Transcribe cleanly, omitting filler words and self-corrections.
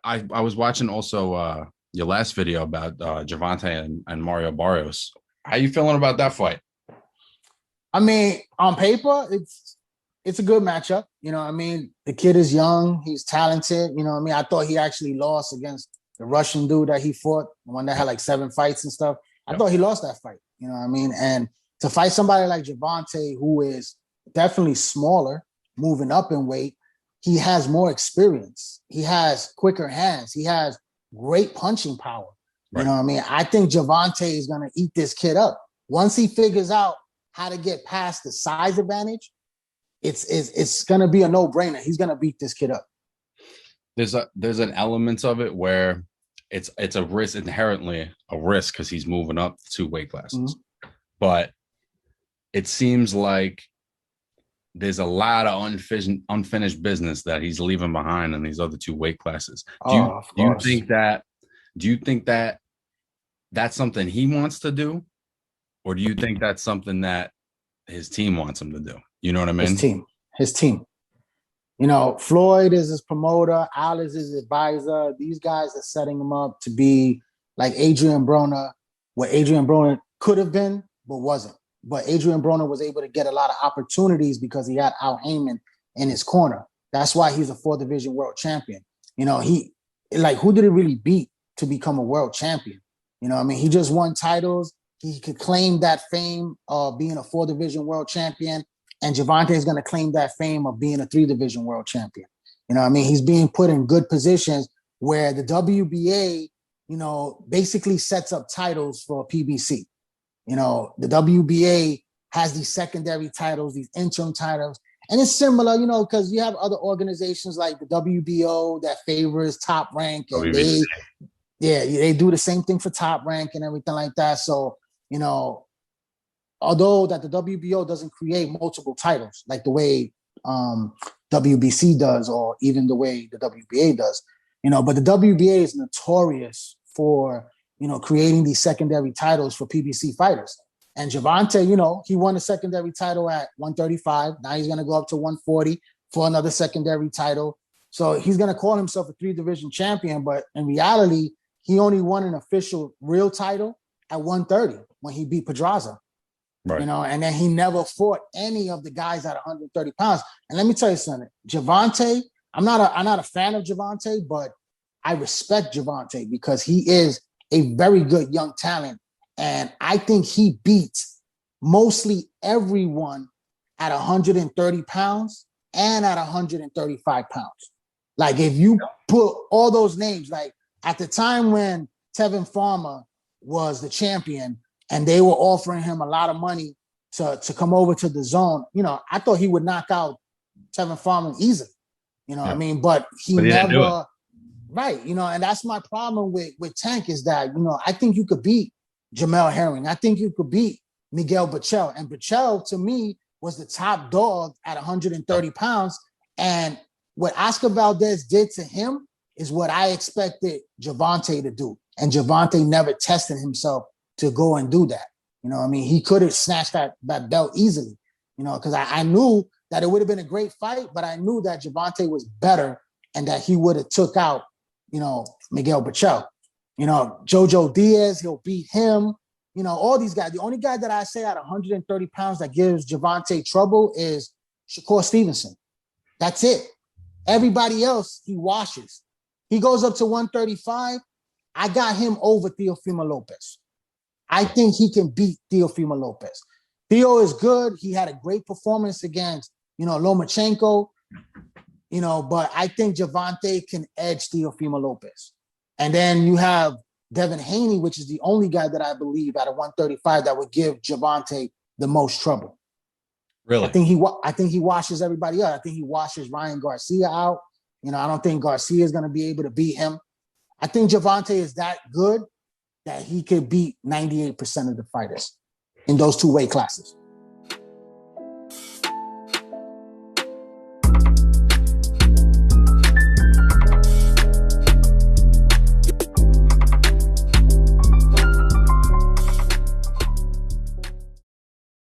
I was watching also your last video about Gervonta and Mario Barrios. How you feeling about that fight? I mean, on paper, it's a good matchup. I mean, the kid is young, he's talented. I mean, I thought he actually lost against the Russian dude that he fought, the one that had Yep. like 7 fights and stuff. I Yep. thought he lost that fight. You know what I mean? And to fight somebody like Gervonta, who is definitely smaller, moving up in weight, he has more experience. He has quicker hands. He has great punching power. You Right. know what I mean? I think Gervonta is going to eat this kid up. Once he figures out how to get past the size advantage, it's going to be a no-brainer. He's going to beat this kid up. There's an element of it where it's a risk, inherently a risk, because he's moving up 2 weight classes. Mm-hmm. But it seems like there's a lot of unfinished business that he's leaving behind in these other 2 weight classes. Do you Oh, of do you course. think that that's something he wants to do, or do you think that's something that his team wants him to do? You know what I His mean? team. His team. Floyd is his promoter. Alice is his advisor. These guys are setting him up to be like Adrian Broner, what Adrian Broner could have been, but wasn't. But Adrian Broner was able to get a lot of opportunities because he had Al Heyman in his corner. That's why he's a 4 division world champion. Who did he really beat to become a world champion? I mean, he just won titles. He could claim that fame of being a 4 division world champion. And Gervonta is going to claim that fame of being a 3 division world champion. I mean, he's being put in good positions where the WBA, basically sets up titles for PBC. The WBA has these secondary titles, these interim titles. And it's similar, because you have other organizations like the WBO that favors Top Rank, and WBC. they do the same thing for Top Rank and everything like that. So, although that the WBO doesn't create multiple titles like the way WBC does, or even the way the WBA does, but the WBA is notorious for, creating these secondary titles for PBC fighters. And Gervonta, he won a secondary title at 135. Now he's going to go up to 140 for another secondary title. So he's going to call himself a 3 division champion, but in reality, he only won an official real title at 130 when he beat Pedraza. Right. And then he never fought any of the guys at 130 pounds. And let me tell you something, Gervonta, I'm not a fan of Gervonta, but I respect Gervonta because he is a very good young talent. And I think he beats mostly everyone at 130 pounds and at 135 pounds. Like, if you put all those names, like at the time when Tevin Farmer was the champion, and they were offering him a lot of money to come over to the zone, I thought he would knock out Tevin Farmer easily. What I mean? But he never, right, and that's my problem with Tank is that, I think you could beat Jamel Herring. I think you could beat Miguel Bachel. And Bachel, to me, was the top dog at 130 pounds. And what Oscar Valdez did to him is what I expected Gervonta to do. And Gervonta never tested himself to go and do that. I mean, he could have snatched that belt easily, because I knew that it would have been a great fight, but I knew that Gervonta was better and that he would have took out, Miguel Bachel. Jojo Diaz, he'll beat him. All these guys. The only guy that I say at 130 pounds that gives Gervonta trouble is Shakur Stevenson. That's it. Everybody else, he washes. He goes up to 135. I got him over Teofimo Lopez. I think he can beat Teofimo Lopez. Theo is good. He had a great performance against, Lomachenko, but I think Gervonta can edge Teofimo Lopez. And then you have Devin Haney, which is the only guy that I believe at a 135 that would give Gervonta the most trouble. Really? I think he washes everybody out. I think he washes Ryan Garcia out. I don't think Garcia is going to be able to beat him. I think Gervonta is that good that he could beat 98% of the fighters in those 2 weight classes.